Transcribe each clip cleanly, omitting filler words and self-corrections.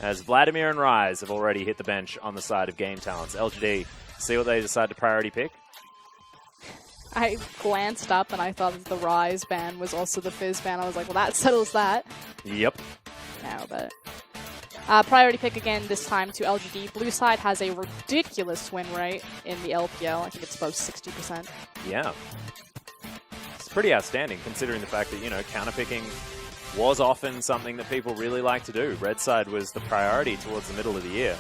as Vladimir and Rise have already hit the bench on the side of Game Talents. LGD, see what they decide to priority pick? I glanced up and I thought that the Rise ban was also the Fizz ban. I was like, well, that settles that. Yep. No, but priority pick again, this time to LGD. Blue side has a ridiculous win rate in the LPL. I think it's above 60%. Yeah. It's pretty outstanding considering the fact that, you know, counterpicking was often something that people really like to do. Red side was the priority towards the middle of the year.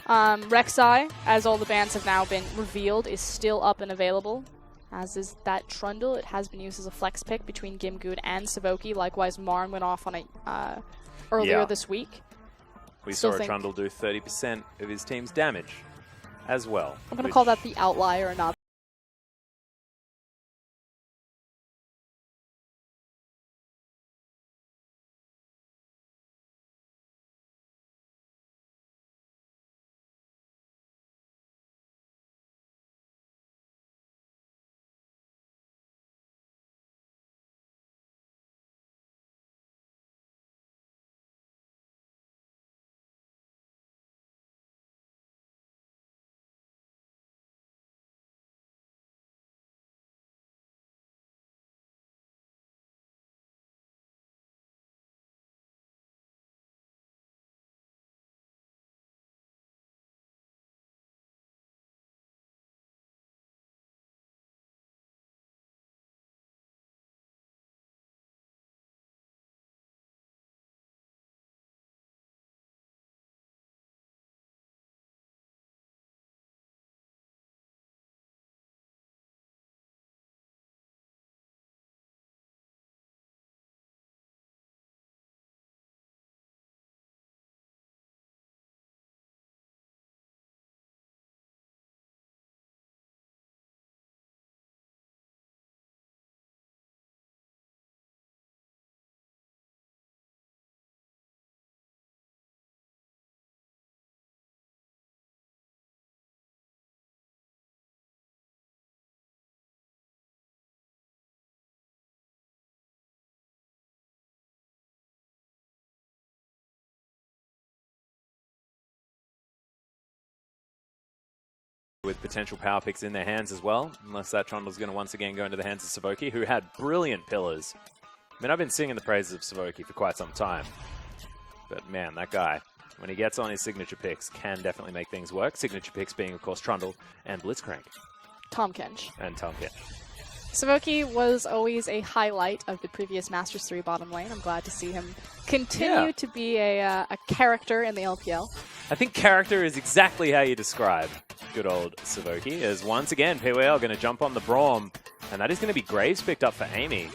Rek'Sai, as all the bans have now been revealed, is still up and available, as is that Trundle. It has been used as a flex pick between Gimgood and Savoki. Likewise, Marn went off on it earlier this week. We saw a Trundle do 30% of his team's damage as well. I'm going to call that the outlier and not with potential power picks in their hands as well, unless that Trundle's going to once again go into the hands of Savoki, who had brilliant pillars. I mean, I've been singing the praises of Savoki for quite some time. But man, that guy, when he gets on his signature picks, can definitely make things work. Signature picks being, of course, Trundle and Blitzcrank. Tahm Kench. And Tahm Kench. Savoki was always a highlight of the previous Masters 3 bottom lane. I'm glad to see him continue to be a character in the LPL. I think character is exactly how you describe good old Savoki, as once again, PWL going to jump on the Braum, and that is going to be Graves picked up for Amy.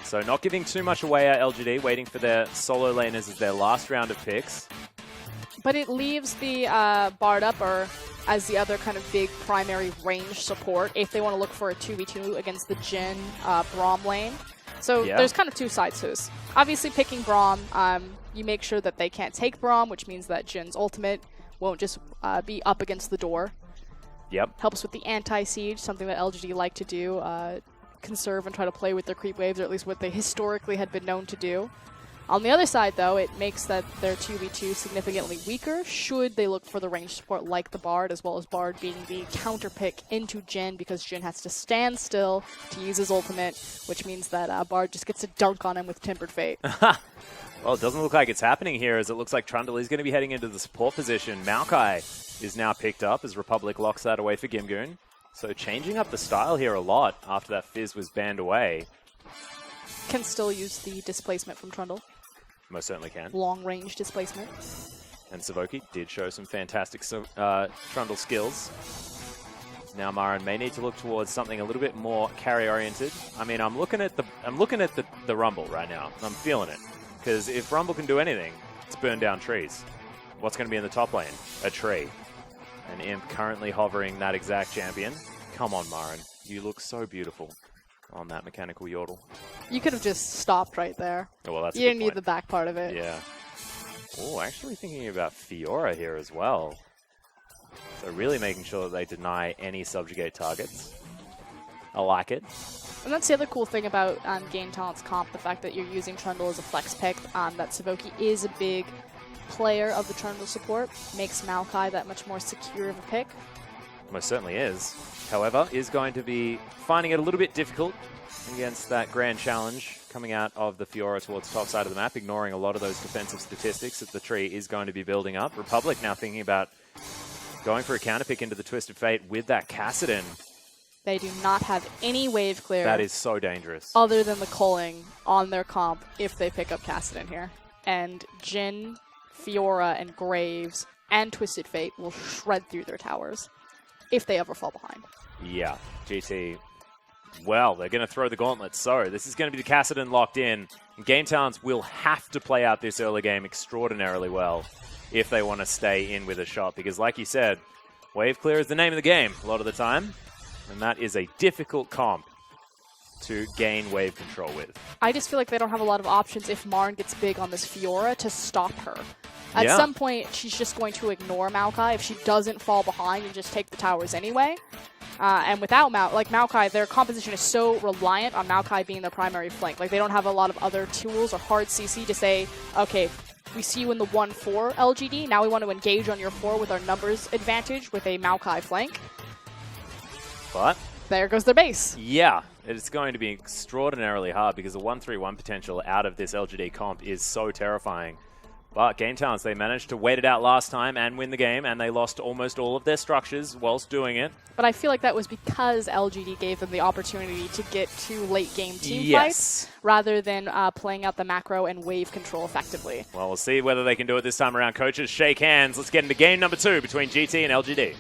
So not giving too much away at LGD, waiting for their solo laners as their last round of picks. But it leaves the Bard Upper as the other kind of big primary range support if they want to look for a 2v2 against the Jhin Braum lane. So there's kind of two sides to this. Obviously picking Braum, you make sure that they can't take Braum, which means that Jin's ultimate won't just be up against the door. Yep. Helps with the anti-siege, something that LGD like to do. Conserve and try to play with their creep waves, or at least what they historically had been known to do. On the other side, though, it makes that their 2v2 significantly weaker should they look for the range support like the Bard, as well as Bard being the counter pick into Jhin, because Jhin has to stand still to use his ultimate, which means that Bard just gets a dunk on him with Tempered Fate. Well, it doesn't look like it's happening here, as it looks like Trundle is going to be heading into the support position. Maokai is now picked up as Republic locks that away for Gimgoon. So changing up the style here a lot after that Fizz was banned away. Can still use the displacement from Trundle. Most certainly can. Long range displacement. And Savoki did show some fantastic Trundle skills. Now Marin may need to look towards something a little bit more carry oriented. I mean, I'm looking at the Rumble right now. I'm feeling it. Because if Rumble can do anything, it's burn down trees. What's going to be in the top lane? A tree. An Imp currently hovering that exact champion. Come on, Marin. You look so beautiful on that mechanical yordle. You could have just stopped right there. Oh, well, that's you didn't need the back part of it. Yeah. Oh, actually thinking about Fiora here as well. So really making sure that they deny any subjugate targets. I like it. And that's the other cool thing about Game Talent's comp, the fact that you're using Trundle as a flex pick, that Savoki is a big player of the Trundle support makes Maokai that much more secure of a pick. Most certainly is. However, is going to be finding it a little bit difficult against that grand challenge coming out of the Fiora towards the top side of the map, ignoring a lot of those defensive statistics that the tree is going to be building up. Republic now thinking about going for a counter pick into the Twisted Fate with that Kassadin. They do not have any wave clear. That is so dangerous. Other than the culling on their comp if they pick up Kassadin here. And Jhin, Fiora, and Graves, and Twisted Fate will shred through their towers if they ever fall behind. Yeah, GT. Well, they're going to throw the gauntlet. So this is going to be the Kassadin locked in. And Game Talents will have to play out this early game extraordinarily well if they want to stay in with a shot. Because like you said, wave clear is the name of the game a lot of the time. And that is a difficult comp to gain wave control with. I just feel like they don't have a lot of options if Marn gets big on this Fiora to stop her. At some point, she's just going to ignore Maokai if she doesn't fall behind and just take the towers anyway. And without Maokai, their composition is so reliant on Maokai being the primary flank. Like, they don't have a lot of other tools or hard CC to say, okay, we see you in the 1-4 LGD. Now we want to engage on your 4 with our numbers advantage with a Maokai flank. But there goes their base. Yeah, it's going to be extraordinarily hard because the 1-3-1 potential out of this LGD comp is so terrifying. But Game Talents, they managed to wait it out last time and win the game, and they lost almost all of their structures whilst doing it. But I feel like that was because LGD gave them the opportunity to get to late game team fights rather than playing out the macro and wave control effectively. Well, we'll see whether they can do it this time around. Coaches, shake hands. Let's get into game number 2 between GT and LGD.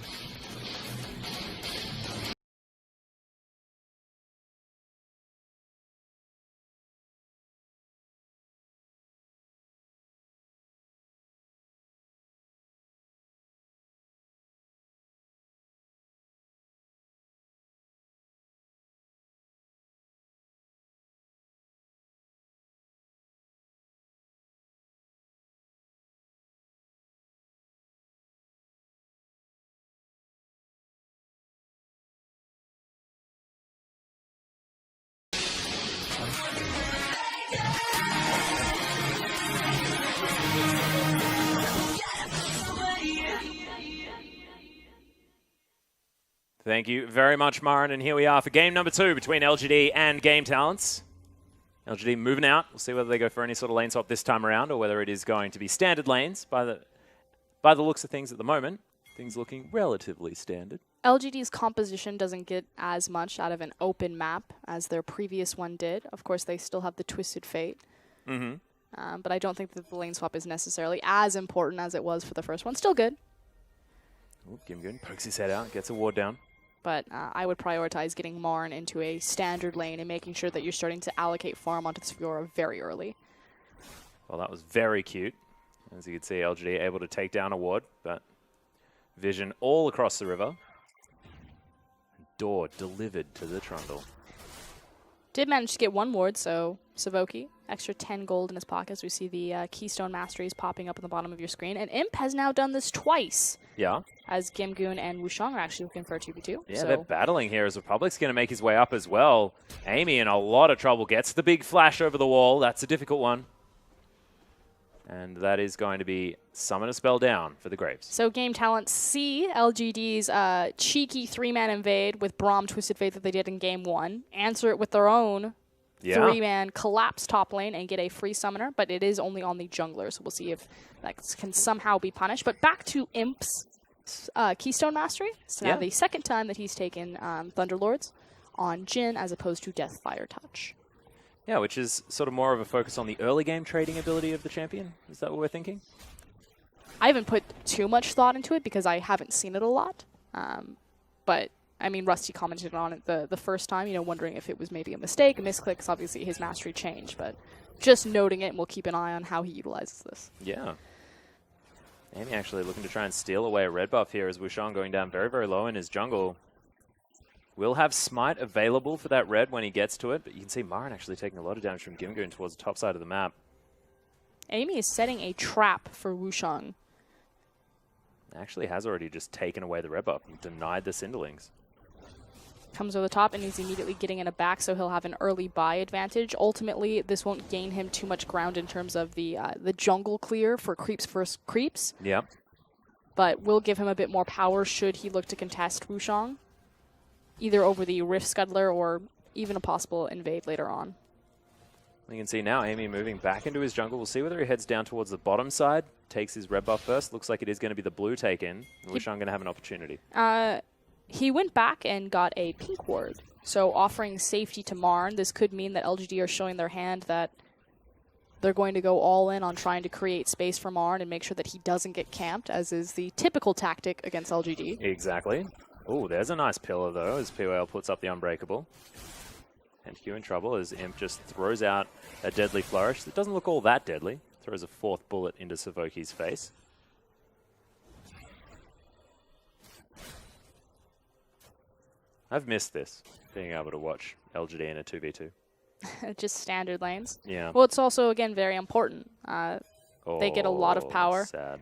Thank you very much, Marin. And here we are for game number 2 between LGD and Game Talents. LGD moving out. We'll see whether they go for any sort of lane swap this time around or whether it is going to be standard lanes. By the looks of things at the moment, things looking relatively standard. LGD's composition doesn't get as much out of an open map as their previous one did. Of course, they still have the Twisted Fate. But I don't think that the lane swap is necessarily as important as it was for the first one. Still good. Ooh, Gimgoon pokes his head out, gets a ward down. But I would prioritize getting Marn into a standard lane and making sure that you're starting to allocate farm onto this Fiora very early. Well, that was very cute. As you can see, LGD able to take down a ward, but vision all across the river. Door delivered to the Trundle. Did manage to get one ward, so Savoki, extra 10 gold in his pockets. We see the Keystone Masteries popping up on the bottom of your screen. And Imp has now done this twice. Yeah. As Gimgoon and Wushang are actually looking for a 2v2. Yeah, so they're battling here as Republic's going to make his way up as well. Amy in a lot of trouble. Gets the big flash over the wall. That's a difficult one. And that is going to be summon a spell down for the Graves. So Game Talents see LGD's cheeky 3-man invade with Braum Twisted Fate that they did in Game 1. Answer it with their own 3-man collapse top lane and get a free summoner, but it is only on the jungler, so we'll see if that can somehow be punished. But back to Imp's Keystone Mastery. So now the second time that he's taken Thunderlords on Jhin as opposed to Deathfire Touch. Yeah, which is sort of more of a focus on the early game trading ability of the champion. Is that what we're thinking? I haven't put too much thought into it because I haven't seen it a lot. But, I mean, Rusty commented on it the first time, you know, wondering if it was maybe a mistake, a misclick, because obviously his mastery changed. But just noting it, and we'll keep an eye on how he utilizes this. Yeah. Amy actually looking to try and steal away a red buff here as Wushang going down very, very low in his jungle. Will have Smite available for that red when he gets to it, but you can see Marin actually taking a lot of damage from Gimgoon towards the top side of the map. Amy is setting a trap for Wushang. Actually has already just taken away the red buff and denied the Cinderlings. Comes over the top and he's immediately getting in a back, so he'll have an early buy advantage. Ultimately, this won't gain him too much ground in terms of the jungle clear for creeps versus creeps. Yep. But will give him a bit more power should he look to contest Wushang, either over the Rift Scuttler or even a possible invade later on. You can see now Amy moving back into his jungle. We'll see whether he heads down towards the bottom side, takes his red buff first. Looks like it is going to be the blue take in. Wushang going to have an opportunity. He went back and got a pink ward, so offering safety to Marn. This could mean that LGD are showing their hand that they're going to go all in on trying to create space for Marn and make sure that he doesn't get camped, as is the typical tactic against LGD. Exactly. Oh, there's a nice pillar, though, as POL puts up the Unbreakable. And Q in trouble as Imp just throws out a deadly flourish that doesn't look all that deadly. Throws a 4th bullet into Savoki's face. I've missed this, being able to watch LGD in a 2v2. Just standard lanes. Yeah. Well, it's also, again, very important. They get a lot of power. Sad.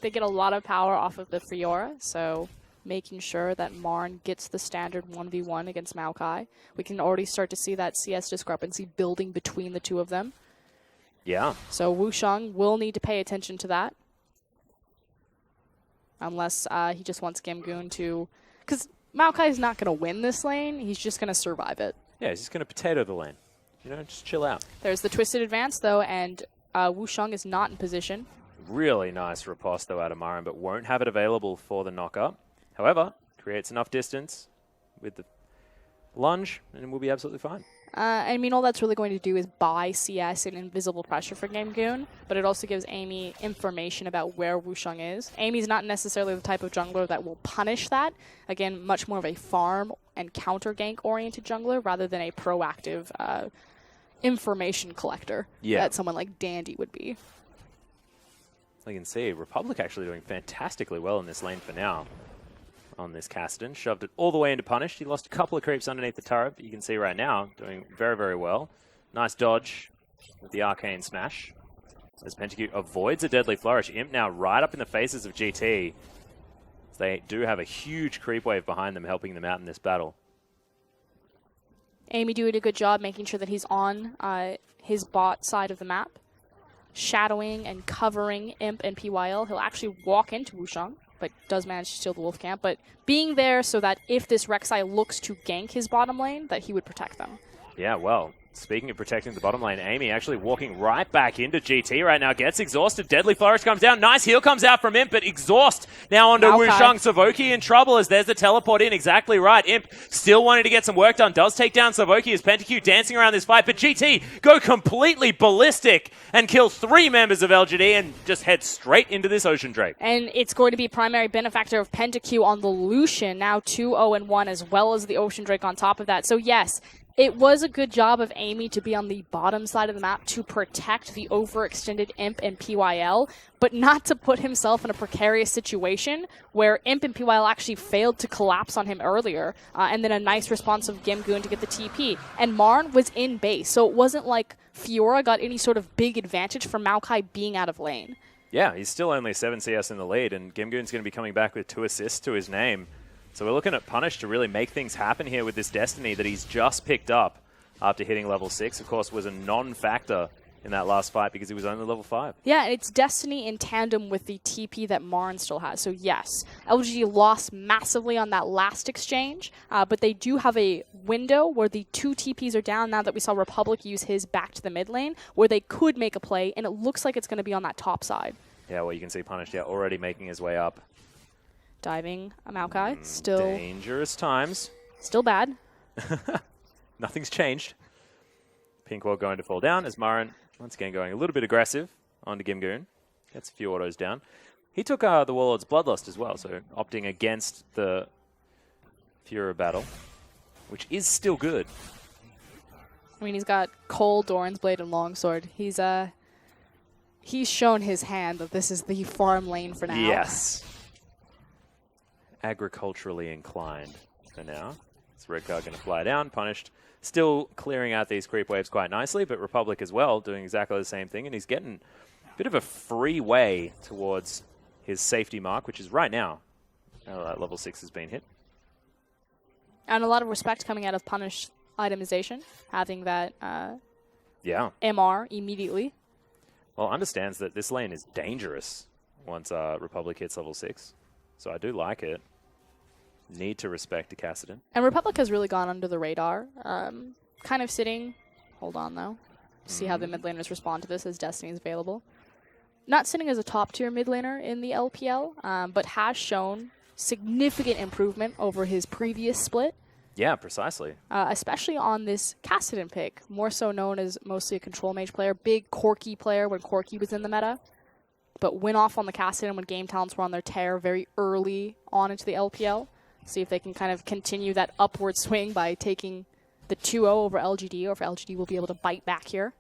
They get a lot of power off of the Fiora, so making sure that Marn gets the standard 1v1 against Maokai. We can already start to see that CS discrepancy building between the two of them. Yeah. So Wushang will need to pay attention to that. Unless he just wants Gamgoon to... Because Maokai is not going to win this lane. He's just going to survive it. Yeah, he's just going to potato the lane. You know, just chill out. There's the Twisted Advance, though, and Wushang is not in position. Really nice riposte, though, out of Marin, but won't have it available for the knock-up. However, creates enough distance with the lunge, and we'll be absolutely fine. I mean, all that's really going to do is buy CS and invisible pressure for Gamgoon, but it also gives Amy information about where Wushang is. Amy's not necessarily the type of jungler that will punish that. Again, much more of a farm and counter gank-oriented jungler rather than a proactive information collector that someone like Dandy would be. You can see Republic actually doing fantastically well in this lane for now. On this Kassadin, shoved it all the way into Punished. He lost a couple of creeps underneath the turret, but you can see right now, doing very, very well. Nice dodge with the Arcane Smash. As Pentacute avoids a deadly flourish. Imp now right up in the faces of GT. They do have a huge creep wave behind them, helping them out in this battle. Amy doing a good job making sure that he's on his bot side of the map. Shadowing and covering Imp and PYL. He'll actually walk into Wushang, but does manage to steal the wolf camp. But being there so that if this Rek'Sai looks to gank his bottom lane, that he would protect them. Yeah, well, speaking of protecting the bottom lane, Amy actually walking right back into GT right now. Gets exhausted. Deadly Flourish comes down. Nice heal comes out from Imp, but Exhaust now onto Wushang. Savoki in trouble as there's the teleport in. Exactly right. Imp still wanting to get some work done. Does take down Savoki as Pentacute dancing around this fight, but GT go completely ballistic and kill 3 members of LGD and just head straight into this Ocean Drake. And it's going to be primary benefactor of Pentacute on the Lucian, now 2-0-1, as well as the Ocean Drake on top of that. So yes, it was a good job of Amy to be on the bottom side of the map to protect the overextended Imp and PYL, but not to put himself in a precarious situation where Imp and PYL actually failed to collapse on him earlier, and then a nice response of Gamgoon to get the TP. And Marn was in base, so it wasn't like Fiora got any sort of big advantage from Maokai being out of lane. Yeah, he's still only 7 CS in the lead, and Gamgoon's going to be coming back with 2 assists to his name. So we're looking at Punish to really make things happen here with this Destiny that he's just picked up after hitting level 6. Of course, was a non-factor in that last fight because he was only level 5. Yeah, it's Destiny in tandem with the TP that Marn still has. So yes, LGD lost massively on that last exchange, but they do have a window where the 2 TPs are down now that we saw Republic use his back to the mid lane, where they could make a play, and it looks like it's going to be on that top side. Yeah, well, you can see Punish already making his way up. Diving a Maokai, still... Dangerous times. Still bad. Nothing's changed. Pink Wall going to fall down as Marin, once again, going a little bit aggressive onto Gamgoon. Gets a few autos down. He took the Warlord's Bloodlust as well, so opting against the Fura battle, which is still good. I mean, he's got Cole, Doran's Blade, and Longsword. He's shown his hand that this is the farm lane for now. Yes. Agriculturally inclined for now. It's Red Card going to fly down, Punished. Still clearing out these creep waves quite nicely, but Republic as well doing exactly the same thing, and he's getting a bit of a free way towards his safety mark, which is right now. Level 6 has been hit. And a lot of respect coming out of Punish itemization, having that Yeah. MR immediately. Well, understands that this lane is dangerous once Republic hits level 6. So I do like it. Need to respect Decassidon. And Republic has really gone under the radar. Kind of sitting... Hold on, though. See how the mid laners respond to this as Destiny is available. Not sitting as a top-tier mid laner in the LPL, but has shown significant improvement over his previous split. Yeah, precisely. Especially on this Cassidon pick, more so known as mostly a control mage player, big Corki player when Corki was in the meta, but went off on the Cassidon when game talents were on their tear very early on into the LPL. See if they can kind of continue that upward swing by taking the 2-0 over LGD, or if LGD will be able to bite back here.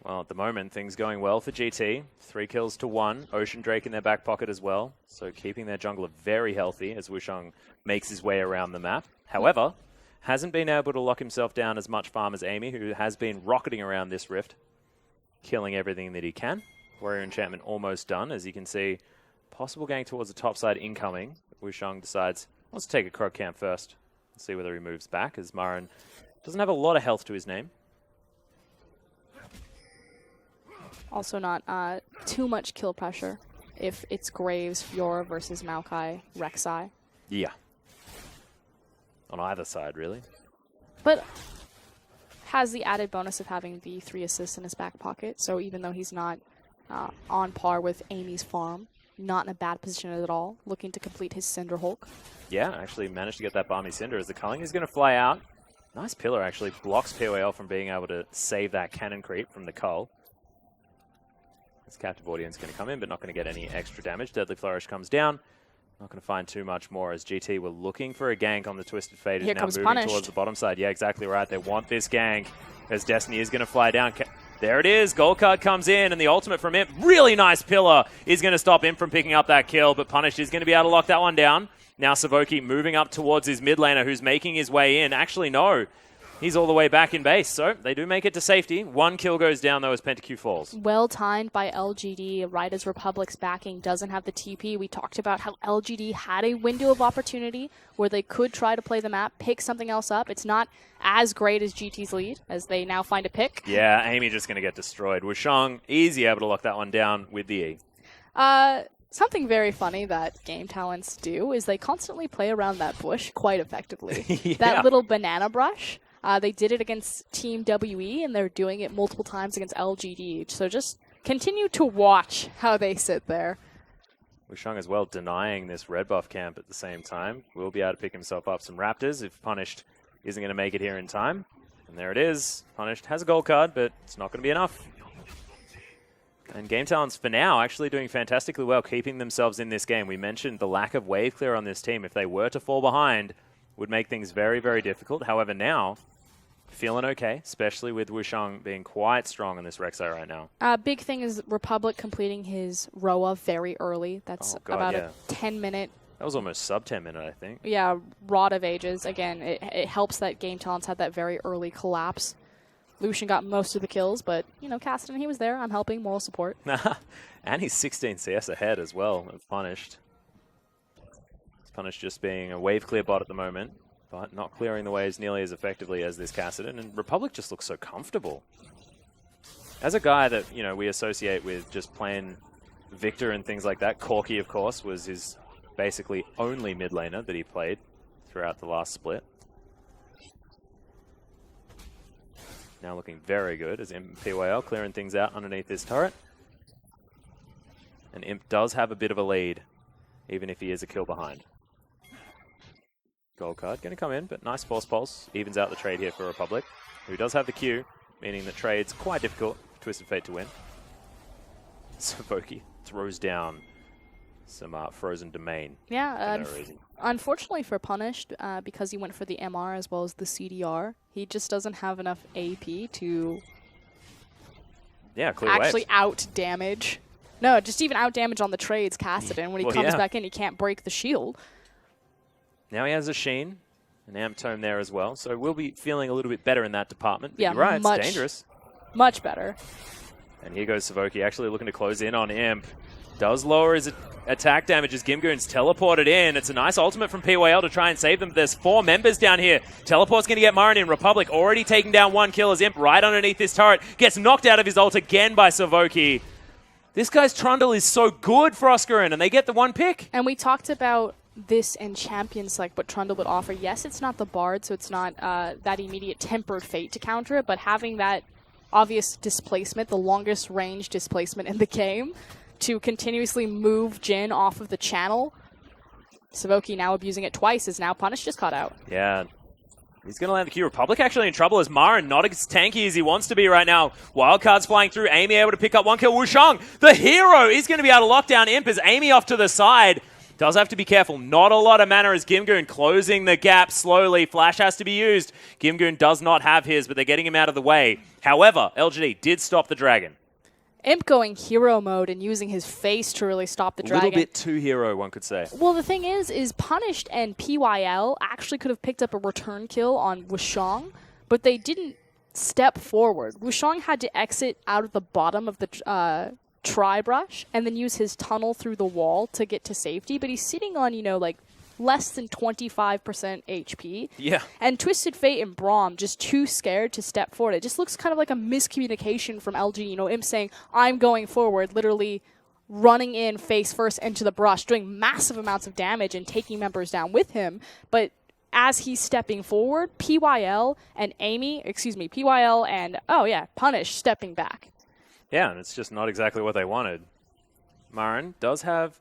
Well, at the moment, things going well for GT. 3 kills to 1. Ocean Drake in their back pocket as well. So keeping their jungler very healthy as Wushang makes his way around the map. However, hasn't been able to lock himself down as much farm as Amy, who has been rocketing around this rift, killing everything that he can. Warrior Enchantment almost done. As you can see, possible gang towards the top side incoming. Wushang decides, let's take a Krog camp first. See whether he moves back, as Marin doesn't have a lot of health to his name. Also not too much kill pressure if it's Graves, Fiora versus Maokai, Rek'Sai. Yeah. On either side, really. But has the added bonus of having the 3 assists in his back pocket, so even though he's not on par with Amy's farm, not in a bad position at all, looking to complete his Cinder Hulk. Yeah, actually managed to get that Balmy Cinder as the Culling is going to fly out. Nice pillar, actually. Blocks POL from being able to save that cannon creep from the Cull. This Captive Audience going to come in, but not going to get any extra damage. Deadly Flourish comes down. Not going to find too much more as GT were looking for a gank on the Twisted Fate. Here is now comes moving Punished towards the bottom side. Yeah, exactly right. They want this gank as Destiny is going to fly down. There it is. Gold card comes in, and the ultimate from Imp. Really nice pillar is going to stop Imp from picking up that kill, but Punished is going to be able to lock that one down. Now Savoki moving up towards his mid laner who's making his way in. Actually, no. He's all the way back in base, so they do make it to safety. 1 kill goes down, though, as PentaQ falls. Well timed by LGD, right as Republic's backing doesn't have the TP. We talked about how LGD had a window of opportunity where they could try to play the map, pick something else up. It's not as great as GT's lead, as they now find a pick. Yeah, Amy just going to get destroyed. Wushang, easy able to lock that one down with the E. Something very funny that game talents do is they constantly play around that bush quite effectively. Yeah. That little banana brush. They did it against Team WE, and they're doing it multiple times against LGD. So just continue to watch how they sit there. Wushang as well denying this red buff camp at the same time. Will be able to pick himself up some Raptors if Punished isn't going to make it here in time. And there it is. Punished has a gold card, but it's not going to be enough. And Game Talents, for now, actually doing fantastically well, keeping themselves in this game. We mentioned the lack of wave clear on this team. If they were to fall behind, would make things very, very difficult. However, now, feeling okay, especially with Wushang being quite strong in this Rek'Sai right now. Big thing is Republic completing his Roa very early. That's about a 10-minute. That was almost sub 10 minute, I think. Yeah, Rod of Ages. Again, it helps that Game Talents had that very early collapse. Lucian got most of the kills, but, you know, Cassidon, he was there. I'm helping, moral support. And he's 16 CS ahead as well of Punished. Punished just being a wave clear bot at the moment, but not clearing the waves nearly as effectively as this Cassidon. And Republic just looks so comfortable. As a guy that, you know, we associate with just playing Victor and things like that, Corki, of course, was his basically only mid laner that he played throughout the last split. Now looking very good as Imp and PYL clearing things out underneath this turret. And Imp does have a bit of a lead, even if he is a kill behind. Gold card going to come in, but nice Force Pulse. Evens out the trade here for Republic, who does have the Q, meaning that trade's quite difficult for Twisted Fate to win. Savoki throws down some Frozen Domain. Yeah, for no reason. Unfortunately for Punished, because he went for the MR as well as the CDR, he just doesn't have enough AP to clear actually waves. out-damage. No, just even out-damage on the trades Cassidon. When he comes back in, he can't break the shield. Now he has a Sheen, an Amp Tome there as well, so we'll be feeling a little bit better in that department. But Yeah, you're right, much, it's dangerous. Much better. And here goes Savoki actually looking to close in on Imp. Does lower his attack damage as Gimgoon's teleported in. It's a nice ultimate from PYL to try and save them. There's 4 members down here. Teleport's going to get Marin in. Republic already taking down 1 kill as Imp right underneath this turret. Gets knocked out of his ult again by Savoki. This guy's Trundle is so good for Oscarin, and they get the 1 pick. And we talked about this in Champions, like what Trundle would offer. Yes, it's not the Bard, so it's not that immediate tempered fate to counter it, but having that obvious displacement, the longest range displacement in the game, to continuously move Jhin off of the channel. Savoki now abusing it twice, is now Punish just caught out. Yeah. He's going to land the Q. Republic actually in trouble as Marin not as tanky as he wants to be right now. Wildcards flying through. Amy able to pick up 1 kill. Wushang, the hero, is going to be able to lock down Imp as Amy off to the side. Does have to be careful. Not a lot of mana as Gimgoon closing the gap slowly. Flash has to be used. Gimgoon does not have his, but they're getting him out of the way. However, LGD did stop the dragon. Imp going hero mode and using his face to really stop the dragon. A little bit too hero, one could say. Well, the thing is Punished and PYL actually could have picked up a return kill on Wushang, but they didn't step forward. Wushang had to exit out of the bottom of the tri-brush and then use his tunnel through the wall to get to safety, but he's sitting on, you know, like less than 25% HP. Yeah. And Twisted Fate and Braum just too scared to step forward. It just looks kind of like a miscommunication from LG. You know, Imp saying, I'm going forward, literally running in face first into the brush, doing massive amounts of damage and taking members down with him. But as he's stepping forward, PYL and Punish stepping back. Yeah, and it's just not exactly what they wanted. Marin does have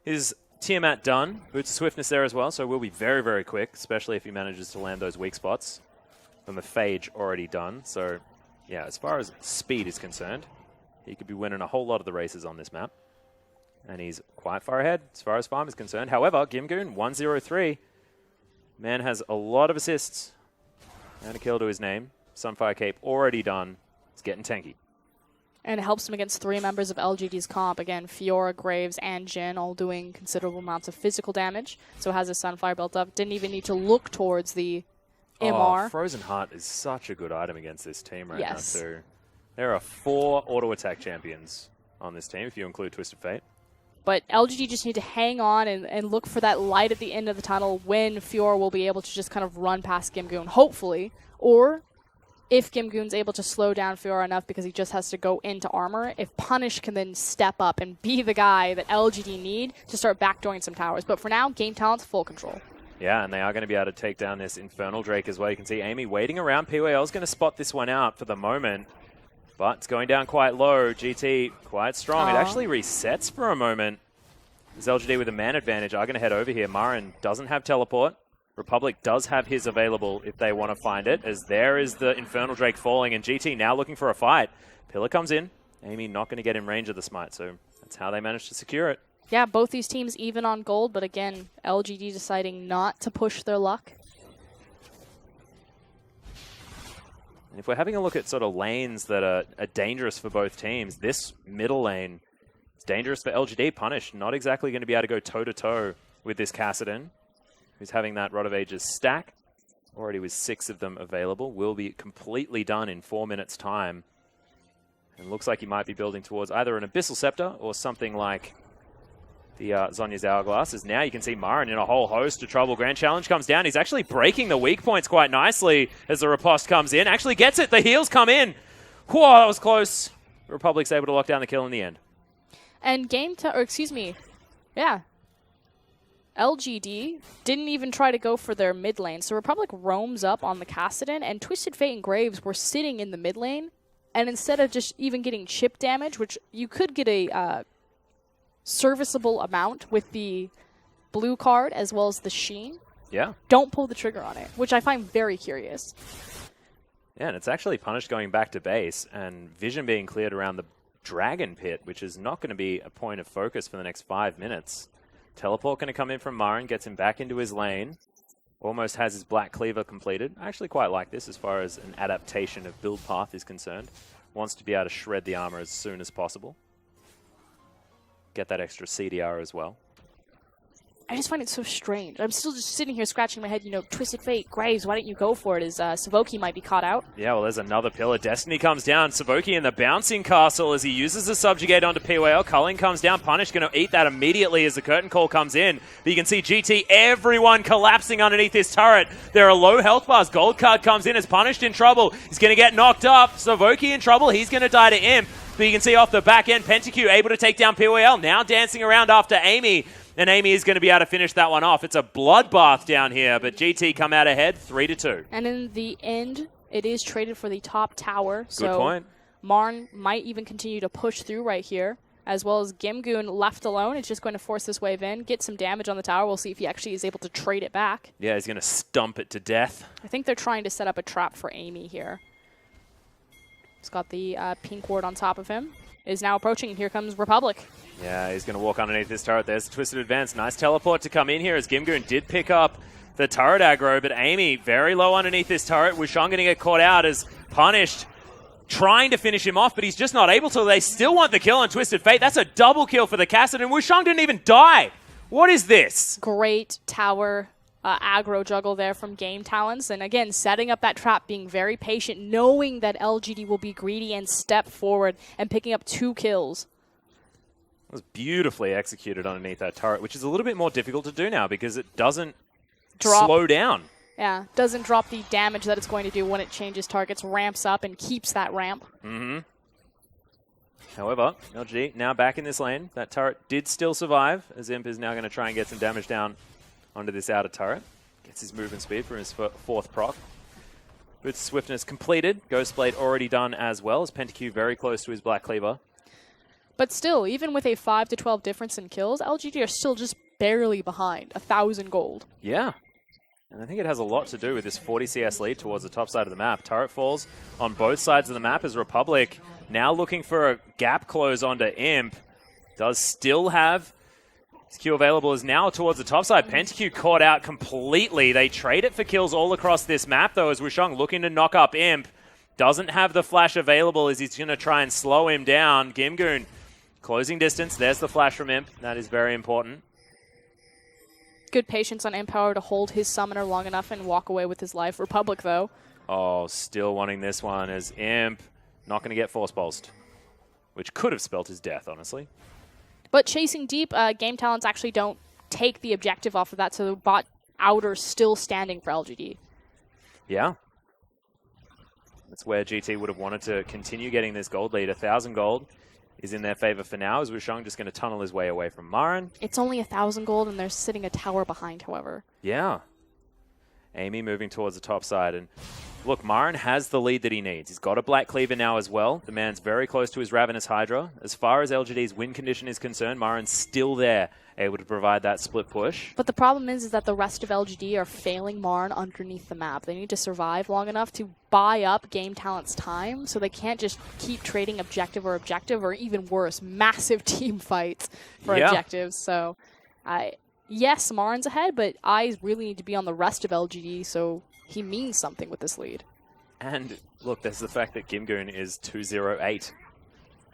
his Tiamat done. Boots of Swiftness there as well, so we'll be very, very quick, especially if he manages to land those weak spots. And the Phage already done, so yeah, as far as speed is concerned, he could be winning a whole lot of the races on this map. And he's quite far ahead as far as farm is concerned. However, Gimgoon, 1-0-3. Man has a lot of assists. And a kill to his name. Sunfire Cape already done. It's getting tanky. And it helps him against 3 members of LGD's comp. Again, Fiora, Graves, and Jhin all doing considerable amounts of physical damage. So has his Sunfire built up. Didn't even need to look towards the MR. Frozen Heart is such a good item against this team right now, Yes. too. There are 4 auto-attack champions on this team, if you include Twisted Fate. But LGD just need to hang on and look for that light at the end of the tunnel when Fiora will be able to just kind of run past Gimgoon, hopefully. Or if Gimgoon's able to slow down Fiora enough because he just has to go into armor, if Punish can then step up and be the guy that LGD need to start backdooring some towers. But for now, game talent's full control. Yeah, and they are going to be able to take down this Infernal Drake as well. You can see Amy waiting around. PYL is going to spot this one out for the moment. But it's going down quite low. GT quite strong. It actually resets for a moment. As LGD with a man advantage are going to head over here. Marin doesn't have teleport. Republic does have his available if they want to find it, as there is the Infernal Drake falling, and GT now looking for a fight. Pillar comes in. Amy not going to get in range of the smite, so that's how they managed to secure it. Yeah, both these teams even on gold, but again, LGD deciding not to push their luck. And if we're having a look at sort of lanes that are dangerous for both teams, this middle lane is dangerous for LGD. Punish not exactly going to be able to go toe-to-toe with this Kassadin, who's having that Rod of Ages stack. Already with 6 of them available. Will be completely done in 4 minutes' time. And looks like he might be building towards either an Abyssal Scepter or something like the Zhonya's Hourglass. As now you can see Marin in a whole host of trouble. Grand Challenge comes down. He's actually breaking the weak points quite nicely as the riposte comes in. Actually gets it. The heals come in. Whoa, that was close. Republic's able to lock down the kill in the end. And LGD didn't even try to go for their mid lane. So Republic roams up on the Kassadin, and Twisted Fate and Graves were sitting in the mid lane. And instead of just even getting chip damage, which you could get a serviceable amount with the blue card as well as the Sheen, don't pull the trigger on it, which I find very curious. Yeah, and it's actually Punish going back to base and vision being cleared around the Dragon Pit, which is not going to be a point of focus for the next 5 minutes. Teleport going to come in from Marin, gets him back into his lane. Almost has his Black Cleaver completed. I actually quite like this as far as an adaptation of build path is concerned. Wants to be able to shred the armor as soon as possible. Get that extra CDR as well. I just find it so strange. I'm still just sitting here scratching my head, you know, Twisted Fate, Graves, why didn't you go for it? As Savoki might be caught out. Yeah, well, there's another pillar. Destiny comes down. Savoki in the bouncing castle as he uses the subjugate onto PYL. Culling comes down. Punish going to eat that immediately as the curtain call comes in. But you can see GT, everyone collapsing underneath this turret. There are low health bars. Gold card comes in as Punished in trouble. He's going to get knocked up. Savoki in trouble. He's going to die to Imp. But you can see off the back end, PentaQ able to take down PYL. Now dancing around after Amy. And Amy is going to be able to finish that one off. It's a bloodbath down here, but GT come out ahead 3-2. And in the end, it is traded for the top tower. Good point. Marn might even continue to push through right here, as well as Gimgoon left alone. It's just going to force this wave in, get some damage on the tower. We'll see if he actually is able to trade it back. Yeah, he's going to stump it to death. I think they're trying to set up a trap for Amy here. He's got the pink ward on top of him. Is now approaching, and here comes Republic. Yeah, he's going to walk underneath this turret. There's the Twisted Advance. Nice teleport to come in here as Gimgoon did pick up the turret aggro, but Amy very low underneath this turret. Wushang going to get caught out as Punished, trying to finish him off, but he's just not able to. They still want the kill on Twisted Fate. That's a double kill for the Cassid, and Wushang didn't even die. What is this? Great tower aggro juggle there from Game Talents. And again, setting up that trap, being very patient, knowing that LGD will be greedy and step forward and picking up 2 kills. It was beautifully executed underneath that turret, which is a little bit more difficult to do now because it doesn't slow down. Yeah, doesn't drop the damage that it's going to do when it changes targets, ramps up and keeps that ramp. However, LGD now back in this lane. That turret did still survive, as Imp is now going to try and get some damage down onto this outer turret. Gets his movement speed for his 4th proc. With Swiftness completed. Ghostblade already done as well, as PentaQ very close to his Black Cleaver. But still, even with a 5 to 12 difference in kills, LGD are still just barely behind. 1,000 gold. Yeah. And I think it has a lot to do with this 40 CS lead towards the top side of the map. Turret falls on both sides of the map as Republic now looking for a gap close onto Imp. Does still have his Q available, is now towards the top side. PentaQ caught out completely. They trade it for kills all across this map, though, as Wushang looking to knock up Imp. Doesn't have the flash available as he's going to try and slow him down. Gimgoon closing distance. There's the flash from Imp. That is very important. Good patience on Empower to hold his summoner long enough and walk away with his life. Republic, though. Oh, still wanting this one as Imp not going to get force pulsed, which could have spelt his death, honestly. But chasing deep, Game Talents actually don't take the objective off of that, so the bot outer still standing for LGD. Yeah. That's where GT would have wanted to continue getting this gold lead. 1,000 gold is in their favor for now, as Wushang just going to tunnel his way away from Marin. It's only 1,000 gold, and they're sitting a tower behind, however. Yeah. Amy moving towards the top side. And look, Marin has the lead that he needs. He's got a Black Cleaver now as well. The man's very close to his Ravenous Hydra. As far as LGD's win condition is concerned, Marin's still there, able to provide that split push. But the problem is that the rest of LGD are failing Marn underneath the map. They need to survive long enough to buy up Game Talent's time, so they can't just keep trading objective, or even worse, massive team fights for objectives. So, yes, Marn's ahead, but eyes really need to be on the rest of LGD, so he means something with this lead. And look, there's the fact that Gimgoon is 208.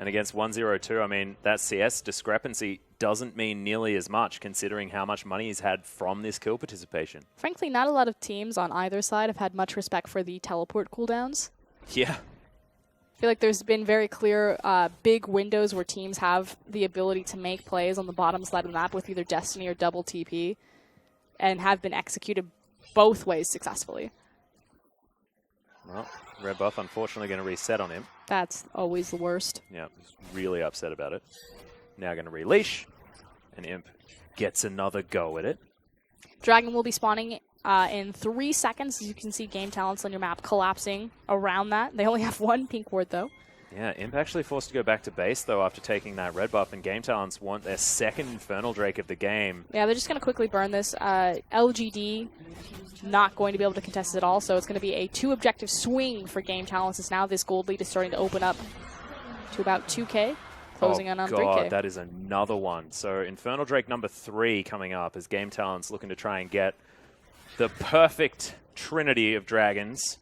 And against 102, I mean, that CS discrepancy doesn't mean nearly as much, considering how much money he's had from this kill participation. Frankly, not a lot of teams on either side have had much respect for the teleport cooldowns. Yeah. I feel like there's been very clear big windows where teams have the ability to make plays on the bottom side of the map with either Destiny or double TP, and have been executed both ways successfully. Well, red buff unfortunately going to reset on him. That's always the worst. Yeah, he's really upset about it. Now going to releash, and Imp gets another go at it. Dragon will be spawning in 3 seconds. As you can see, Game Talents on your map collapsing around that. They only have 1 pink ward, though. Yeah, Imp actually forced to go back to base, though, after taking that red buff, and Game Talents want their 2nd Infernal Drake of the game. Yeah, they're just going to quickly burn this. LGD not going to be able to contest it at all, so it's going to be a 2-objective swing for Game Talents, as now this gold lead is starting to open up to about 2K, closing in on 3K. Oh, God, that is another one. So Infernal Drake number 3 coming up as Game Talents looking to try and get the perfect trinity of dragons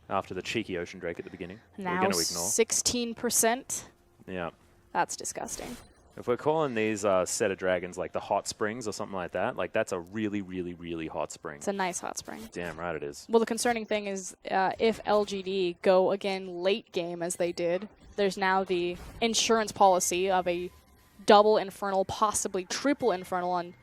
after the cheeky Ocean Drake at the beginning. Now we're going to ignore. 16%. Yeah. That's disgusting. If we're calling these set of dragons like the hot springs or something like that, like that's a really, really, really hot spring. It's a nice hot spring. Damn right it is. Well, the concerning thing is if LGD go again late game as they did, there's now the insurance policy of a double Infernal, possibly triple Infernal on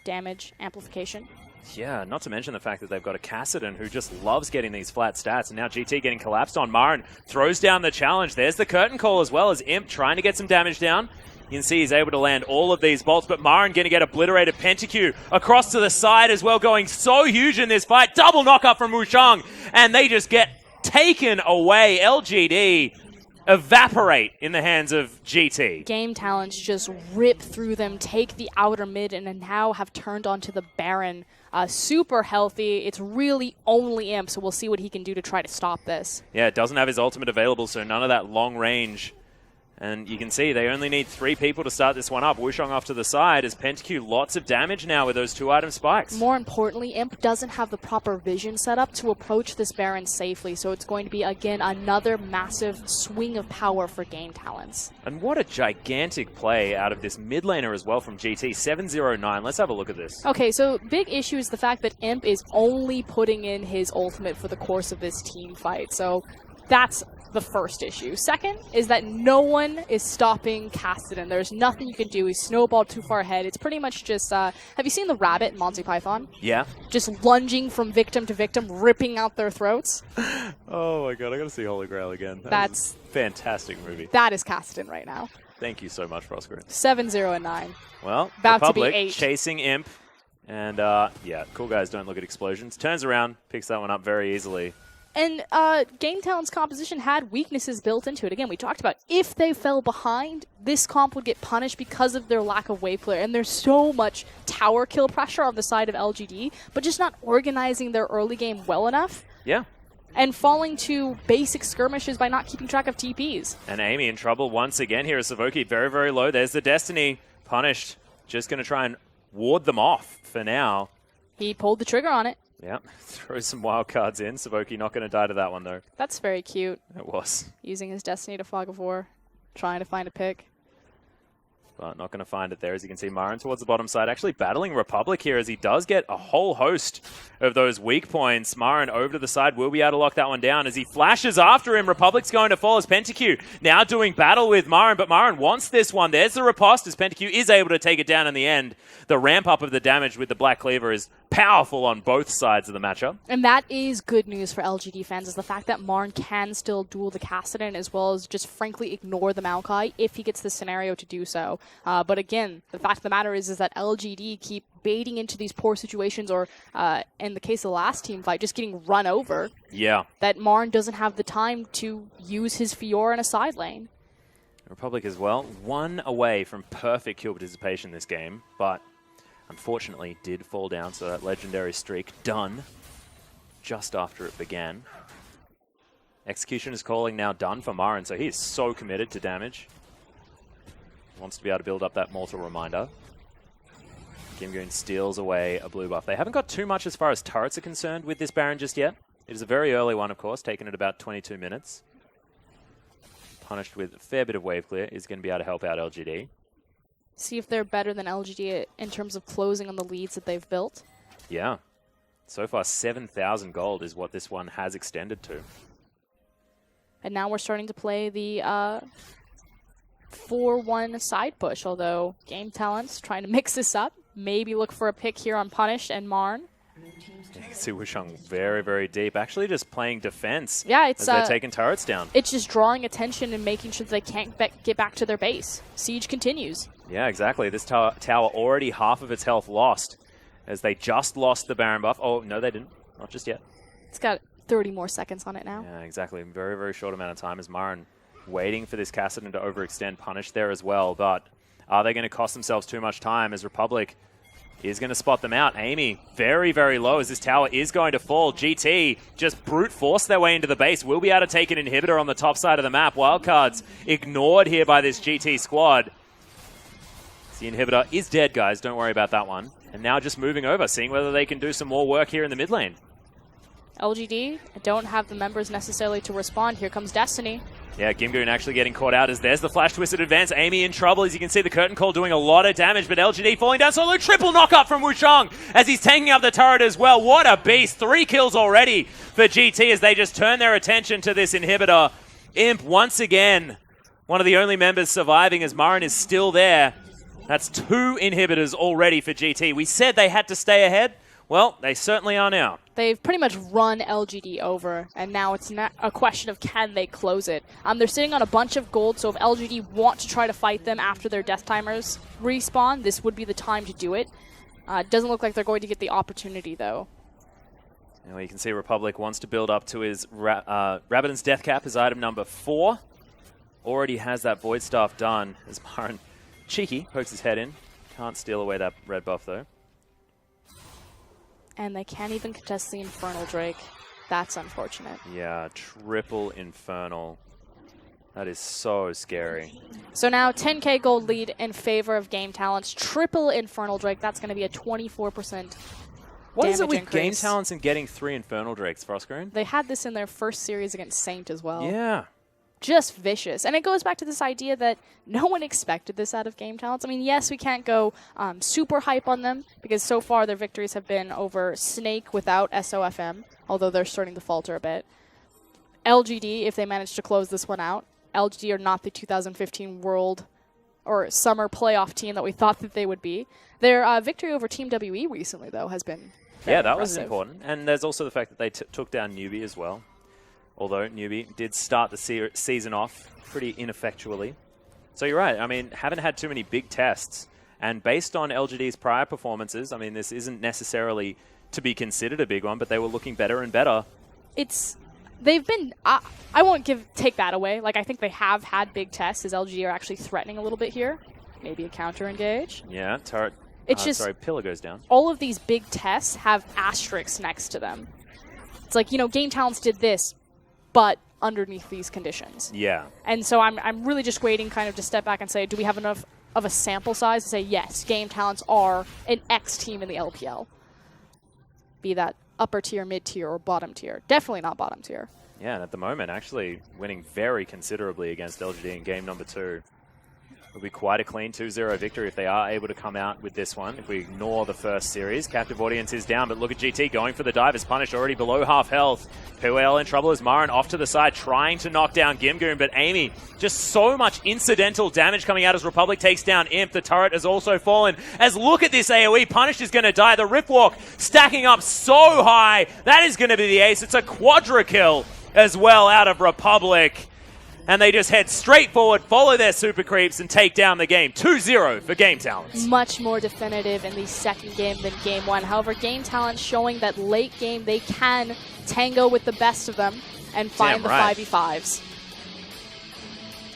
damage amplification. Yeah, not to mention the fact that they've got a Cassidon who just loves getting these flat stats, and now GT getting collapsed on. Marin throws down the challenge. There's the curtain call as well as Imp trying to get some damage down. You can see he's able to land all of these bolts, but Marin going to get obliterated. PentaQ across to the side as well, going so huge in this fight. Double knockup from Wushang, and they just get taken away. LGD evaporate in the hands of GT. Game talents just rip through them, take the outer mid, and then now have turned onto the Baron. Super healthy. It's really only Imp, so we'll see what he can do to try to stop this. Yeah, it doesn't have his ultimate available, so none of that long range. And you can see they only need 3 people to start this one up. Wushang off to the side as PentaQ lots of damage now with those 2-item spikes. More importantly, Imp doesn't have the proper vision set up to approach this Baron safely, so it's going to be, again, another massive swing of power for game talents. And what a gigantic play out of this mid laner as well from GT. 7-0-9. Let's have a look at this. Okay, so big issue is the fact that Imp is only putting in his ultimate for the course of this team fight, so that's the first issue. Second is that no one is stopping Cassidon. There's nothing you can do. He's snowballed too far ahead. It's pretty much just, have you seen the rabbit in Monty Python? Yeah. Just lunging from victim to victim, ripping out their throats. Oh my god, I gotta see Holy Grail again. That's a fantastic movie. That is Cassidon right now. Thank you so much, Proskeren. 7-0-9. Well, about Republic to be 8. chasing Imp. And yeah, cool guys don't look at explosions. Turns around, picks that one up very easily. And Game Talent's composition had weaknesses built into it. Again, we talked about if they fell behind, this comp would get punished because of their lack of wave clear. And there's so much tower kill pressure on the side of LGD, but just not organizing their early game well enough. Yeah. And falling to basic skirmishes by not keeping track of TPs. And Amy in trouble once again here as Savoki very, very low. There's the Destiny punished. Just going to try and ward them off for now. He pulled the trigger on it. Yep, throw some wild cards in. Savoki not going to die to that one, though. That's very cute. It was. Using his Destiny to Fog of War, trying to find a pick. But not going to find it there. As you can see, Marin towards the bottom side, actually battling Republic here as he does get a whole host of those weak points. Marin over to the side will be able to lock that one down as he flashes after him. Republic's going to fall as PentaQ now doing battle with Marin, but Marin wants this one. There's the riposte as PentaQ is able to take it down in the end. The ramp up of the damage with the Black Cleaver is powerful on both sides of the matchup. And that is good news for LGD fans, is the fact that Marin can still duel the Cassidon as well as just frankly ignore the Maokai if he gets the scenario to do so. But again, the fact of the matter is that LGD keep baiting into these poor situations or, in the case of the last team fight, just getting run over. Yeah. That Marin doesn't have the time to use his Fiora in a side lane. Republic as well, 1 away from perfect kill participation this game, but unfortunately did fall down, so that legendary streak done just after it began. Execution is calling now done for Marin, so he is so committed to damage. Wants to be able to build up that Mortal Reminder. Kim Goon steals away a blue buff. They haven't got too much as far as turrets are concerned with this Baron just yet. It is a very early one, of course, taken at about 22 minutes. Punished with a fair bit of wave clear is going to be able to help out LGD. See if they're better than LGD in terms of closing on the leads that they've built. Yeah. So far, 7,000 gold is what this one has extended to. And now we're starting to play the 4-1 side push, although Game Talents trying to mix this up. Maybe look for a pick here on Punish and Marn. You can see Wushang very, very deep. Actually just playing defense as they're taking turrets down. It's just drawing attention and making sure that they can't get back to their base. Siege continues. Yeah, exactly. This tower already half of its health lost as they just lost the Baron buff. Oh, no, they didn't. Not just yet. It's got 30 more seconds on it now. Yeah, exactly. Very, very short amount of time as Marin waiting for this Cassidon to overextend Punish there as well. But are they going to cost themselves too much time as Republic is going to spot them out? Amy very, very low as this tower is going to fall. GT just brute force their way into the base. Will be able to take an inhibitor on the top side of the map. Wildcards ignored here by this GT squad. The inhibitor is dead, guys. Don't worry about that one. And now just moving over, seeing whether they can do some more work here in the mid lane. LGD don't have the members necessarily to respond. Here comes Destiny. Yeah, Gimgoon actually getting caught out as there's the flash twisted advance. Amy in trouble, as you can see the curtain call doing a lot of damage, but LGD falling down solo. Triple knockup from Wushang as he's tanking up the turret as well. What a beast. 3 kills already for GT as they just turn their attention to this inhibitor. Imp once again, one of the only members surviving as Marin is still there. That's 2 inhibitors already for GT. We said they had to stay ahead. Well, they certainly are now. They've pretty much run LGD over, and now it's not a question of can they close it. They're sitting on a bunch of gold, so if LGD want to try to fight them after their death timers respawn, this would be the time to do it. It doesn't look like they're going to get the opportunity, though. Now you can see Republic wants to build up to his Rabbidan's Death Cap as item number 4. Already has that Void Staff done as Marin, cheeky, pokes his head in. Can't steal away that red buff, though. And they can't even contest the Infernal Drake. That's unfortunate. Yeah, triple Infernal. That is so scary. So now 10k gold lead in favor of Game Talents. Triple Infernal Drake. That's going to be a 24% What is it damage with Game increase. Talents and getting 3 Infernal Drakes, Frostgreen? They had this in their first series against Saint as well. Yeah. Just vicious. And it goes back to this idea that no one expected this out of Game Talents. I mean, yes, we can't go super hype on them because so far their victories have been over Snake without SOFM, although they're starting to falter a bit. LGD, if they manage to close this one out, LGD are not the 2015 World or Summer playoff team that we thought that they would be. Their victory over Team WE recently, though, has been very that was impressive. important. And there's also the fact that they took down Newbie as well. Although Newbie did start the season off pretty ineffectually. So you're right. I mean, haven't had too many big tests. And based on LGD's prior performances, I mean, this isn't necessarily to be considered a big one, but they were looking better and better. They've been, I won't take that away. Like, I think they have had big tests as LGD are actually threatening a little bit here. Maybe a counter engage. Yeah, turret. It's just, Pillar goes down. All of these big tests have asterisks next to them. It's like, Game Talents did this, but underneath these conditions. Yeah. And so I'm really just waiting kind of to step back and say, do we have enough of a sample size to say, yes, Game Talents are an X team in the LPL? Be that upper tier, mid tier, or bottom tier. Definitely not bottom tier. Yeah, and at the moment, actually winning very considerably against LGD in game number 2. It'll be quite a clean 2-0 victory if they are able to come out with this one. If we ignore the first series, Captive Audience is down, but look at GT going for the dive. Is punished already below half health. POL in trouble as Marin off to the side trying to knock down Gimgoon, but Amy, just so much incidental damage coming out as Republic takes down Imp. The turret has also fallen. As look at this AoE, Punished is going to die. The Riftwalk stacking up so high. That is going to be the ace. It's a quadra kill as well out of Republic. And they just head straight forward, follow their super creeps, and take down the game. 2-0 for Game Talents. Much more definitive in the second game than game 1. However, Game Talents showing that late game they can tango with the best of them and find the 5v5s.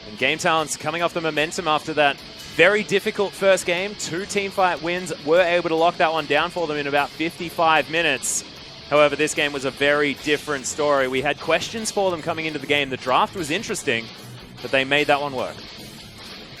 And Game Talents coming off the momentum after that very difficult first game. 2 teamfight wins, were able to lock that one down for them in about 55 minutes. However, this game was a very different story. We had questions for them coming into the game. The draft was interesting, but they made that one work.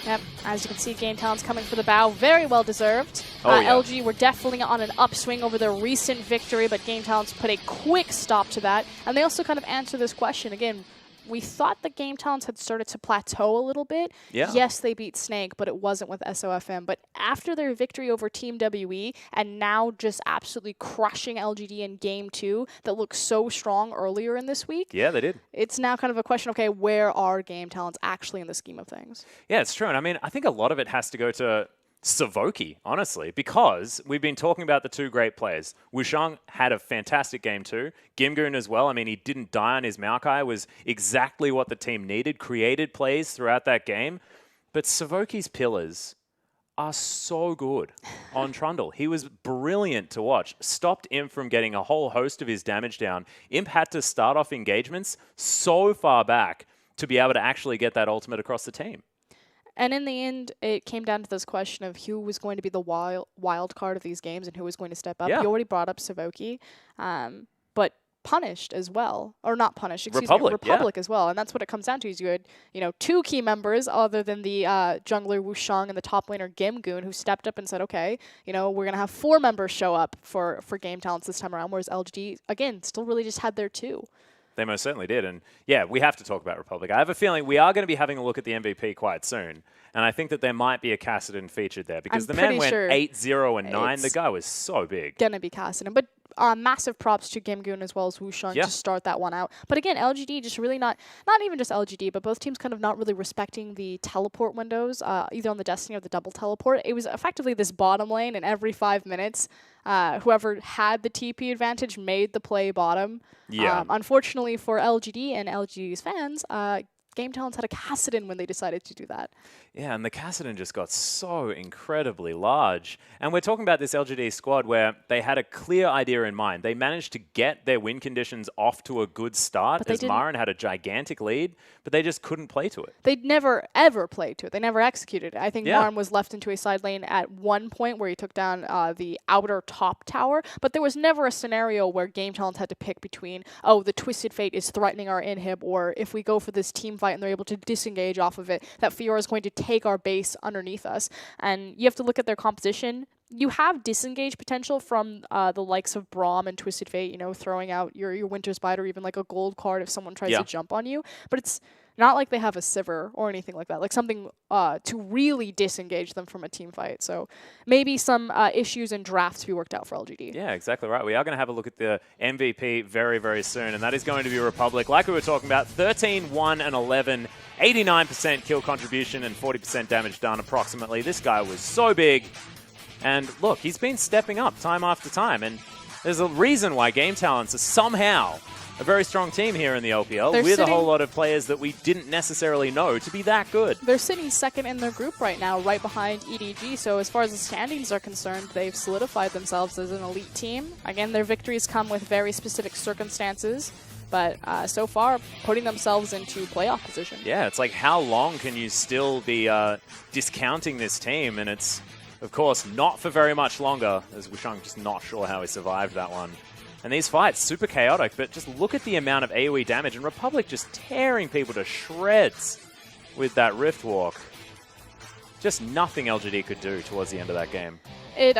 Yep, as you can see, Game Talents coming for the bow. Very well deserved. Oh, yeah. LG were definitely on an upswing over their recent victory, but Game Talents put a quick stop to that. And they also kind of answer this question. Again, we thought the Game Talents had started to plateau a little bit. Yeah. Yes, they beat Snake, but it wasn't with SOFM. But after their victory over Team WE, and now just absolutely crushing LGD in Game 2 that looked so strong earlier in this week. Yeah, they did. It's now kind of a question, okay, where are Game Talents actually in the scheme of things? Yeah, it's true. And I mean, I think a lot of it has to go to Savoki, honestly, because we've been talking about the 2 great players. Wushang had a fantastic game too. Gimgoon as well. I mean, he didn't die on his Maokai, was exactly what the team needed, created plays throughout that game. But Savoki's pillars are so good on Trundle. He was brilliant to watch. Stopped Imp from getting a whole host of his damage down. Imp had to start off engagements so far back to be able to actually get that ultimate across the team. And in the end, it came down to this question of who was going to be the wild card of these games and who was going to step up. Yeah. You already brought up Savoki, but Punished as well. Or not Punished, excuse Republic, me, Republic as well. And that's what it comes down to is you had, 2 key members other than the jungler Wushang and the top laner Gimgoon who stepped up and said, okay, we're going to have 4 members show up for Game Talents this time around, whereas LGD, again, still really just had their 2. they most certainly did. And yeah, we have to talk about Republic. I have a feeling we are going to be having a look at the MVP quite soon. And I think that there might be a Kassadin featured there because the man went 8-0 and 9. The guy was so big. Going to be Kassadin. But massive props to Gimgoon as well as Wusheng to start that one out. But again, LGD just really not even just LGD, but both teams kind of not really respecting the teleport windows, either on the Destiny or the double teleport. It was effectively this bottom lane, and every 5 minutes, whoever had the TP advantage made the play bottom. Yeah. Unfortunately for LGD and LGD's fans, Game Talents had a Kassadin when they decided to do that. Yeah, and the Kassadin just got so incredibly large. And we're talking about this LGD squad where they had a clear idea in mind. They managed to get their win conditions off to a good start as Marin had a gigantic lead, but they just couldn't play to it. They'd never, ever played to it. They never executed it. I think Marin was left into a side lane at one point where he took down the outer top tower, but there was never a scenario where Game Talents had to pick between, oh, the Twisted Fate is threatening our inhib, or if we go for this team fight and they're able to disengage off of it, that Fiora is going to take our base underneath us. And you have to look at their composition. You have disengage potential from the likes of Braum and Twisted Fate, you know, throwing out your Winter Spider, even like a gold card if someone tries to jump on you. But it's not like they have a Sivir or anything like that, like something to really disengage them from a team fight. So maybe some issues and drafts to be worked out for LGD. Yeah, exactly right. We are going to have a look at the MVP very, very soon, and that is going to be Republic. Like we were talking about, 13, 1, and 11, 89% kill contribution and 40% damage done approximately. This guy was so big. And look, he's been stepping up time after time, and there's a reason why Game Talents are somehow a very strong team here in the LPL with a whole lot of players that we didn't necessarily know to be that good. They're sitting second in their group right now, right behind EDG. So as far as the standings are concerned, they've solidified themselves as an elite team. Again, their victories come with very specific circumstances, but so far, putting themselves into playoff position. Yeah, it's like, how long can you still be discounting this team? And it's, of course, not for very much longer, as Wusheng just not sure how he survived that one. And these fights, super chaotic, but just look at the amount of AoE damage, and Republic just tearing people to shreds with that Rift Walk. Just nothing LGD could do towards the end of that game. It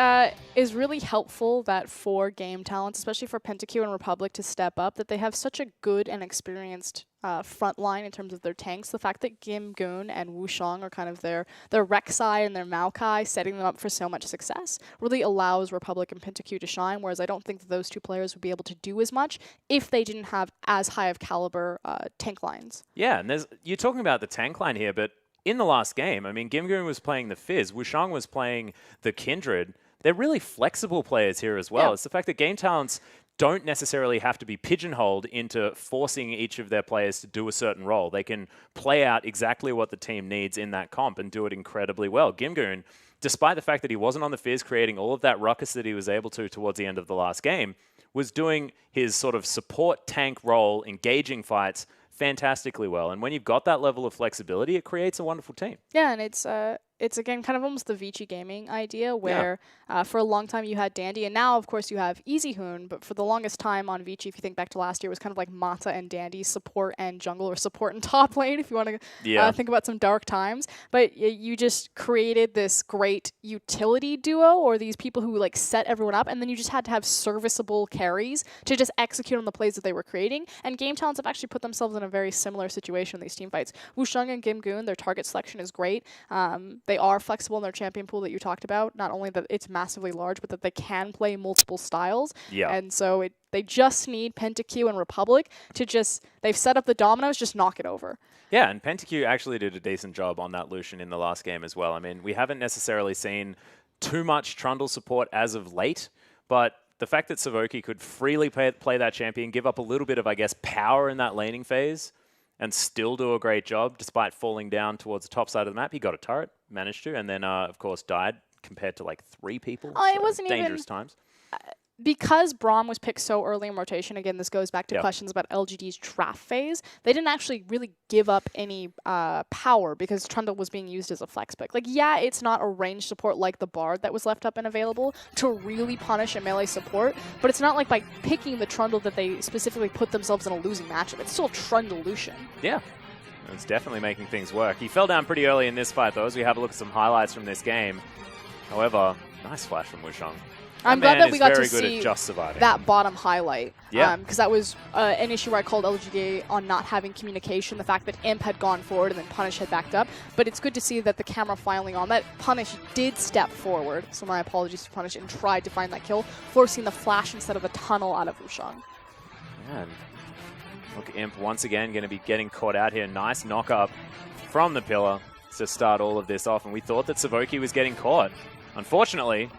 is really helpful that for Game Talents, especially for PentaQ and Republic to step up, that they have such a good and experienced front line in terms of their tanks. The fact that Gimgoon and Wusheng are kind of their Rek'Sai and their Maokai, setting them up for so much success, really allows Republic and PentaQ to shine, whereas I don't think that those two players would be able to do as much if they didn't have as high of caliber tank lines. Yeah, and you're talking about the tank line here, but in the last game, I mean, Gimgoon was playing the Fizz, Wusheng was playing the Kindred. They're really flexible players here as well. Yeah. It's the fact that Game Talents don't necessarily have to be pigeonholed into forcing each of their players to do a certain role. They can play out exactly what the team needs in that comp and do it incredibly well. Gimgoon, despite the fact that he wasn't on the Fizz creating all of that ruckus that he was able to towards the end of the last game, was doing his sort of support tank role, engaging fights fantastically well. And when you've got that level of flexibility, it creates a wonderful team. Yeah, and it's again kind of almost the Vici Gaming idea where for a long time you had Dandy, and now of course you have EasyHoon, but for the longest time on Vici, if you think back to last year, it was kind of like Mata and Dandy, support and jungle, or support and top lane if you want to think about some dark times. But you just created this great utility duo, or these people who like set everyone up, and then you just had to have serviceable carries to just execute on the plays that they were creating. And Game Talents have actually put themselves in a very similar situation in these team fights. Wusheng and Gimgoon, their target selection is great. They are flexible in their champion pool that you talked about. Not only that it's massively large, but that they can play multiple styles. Yeah. And so they just need PentaQ and Republic to they've set up the dominoes, just knock it over. Yeah, and PentaQ actually did a decent job on that Lucian in the last game as well. I mean, we haven't necessarily seen too much Trundle support as of late, but the fact that Savoki could freely play that champion, give up a little bit of, I guess, power in that laning phase, and still do a great job despite falling down towards the top side of the map. He got a turret, managed to, and then, of course, died compared to like 3 people. Oh, it wasn't dangerous times. Because Braum was picked so early in rotation, again, this goes back to questions about LGD's draft phase, they didn't actually really give up any power because Trundle was being used as a flex pick. Like, yeah, it's not a range support like the Bard that was left up and available to really punish a melee support, but it's not like by picking the Trundle that they specifically put themselves in a losing matchup. It's still Trundle Lucian. Yeah. It's definitely making things work. He fell down pretty early in this fight, though, as we have a look at some highlights from this game. However, nice flash from Wusheng. I'm glad that we got to very good see at just surviving. that bottom highlight. Yeah. Because that was an issue where I called LGD on not having communication, the fact that Imp had gone forward and then Punish had backed up. But it's good to see that the camera finally on that. Punish did step forward, so my apologies to Punish, and tried to find that kill, forcing the flash instead of the tunnel out of Wushang. Yeah, and look, Imp once again going to be getting caught out here. Nice knock up from the pillar to start all of this off. And we thought that Savoki was getting caught. Unfortunately,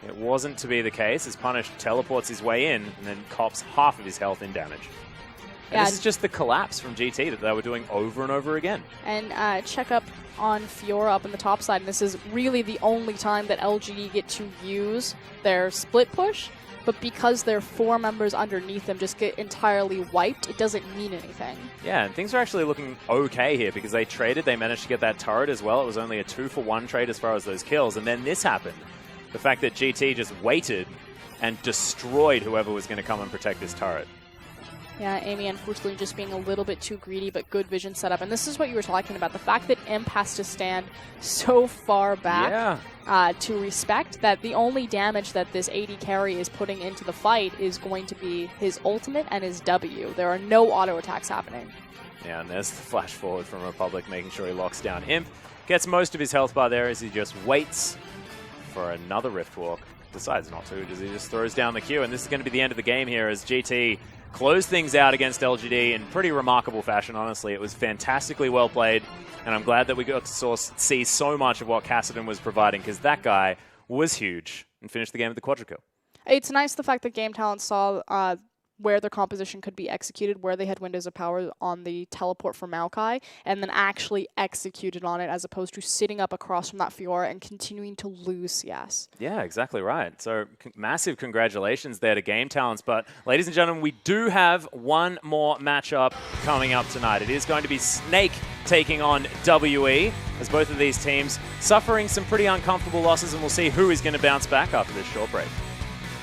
it wasn't to be the case as Punish teleports his way in and then cops half of his health in damage. And this is just the collapse from GT that they were doing over and over again. And check up on Fiora up on the top side. And this is really the only time that LGD get to use their split push. But because their 4 members underneath them just get entirely wiped, it doesn't mean anything. Yeah, and things are actually looking okay here because they traded. They managed to get that turret as well. It was only a 2-for-1 trade as far as those kills. And then this happened. The fact that GT just waited and destroyed whoever was going to come and protect this turret. Yeah, Amy unfortunately just being a little bit too greedy, but good vision setup. And this is what you were talking about. The fact that Imp has to stand so far back to respect that the only damage that this AD carry is putting into the fight is going to be his ultimate and his W. There are no auto attacks happening. Yeah, and there's the flash forward from Republic, making sure he locks down Imp. Gets most of his health bar there as he just waits for another Rift Walk. Decides not to, as he just throws down the Q. And this is going to be the end of the game here as GT close things out against LGD in pretty remarkable fashion, honestly. It was fantastically well played, and I'm glad that we got to see so much of what Cassidy was providing, because that guy was huge and finished the game with the quadra-kill. It's nice the fact that Game Talent saw where their composition could be executed, where they had windows of power on the teleport for Maokai, and then actually executed on it as opposed to sitting up across from that Fiora and continuing to lose CS. Yeah, exactly right. So massive congratulations there to Game Talents. But ladies and gentlemen, we do have one more matchup coming up tonight. It is going to be Snake taking on WE, as both of these teams suffering some pretty uncomfortable losses, and we'll see who is going to bounce back after this short break.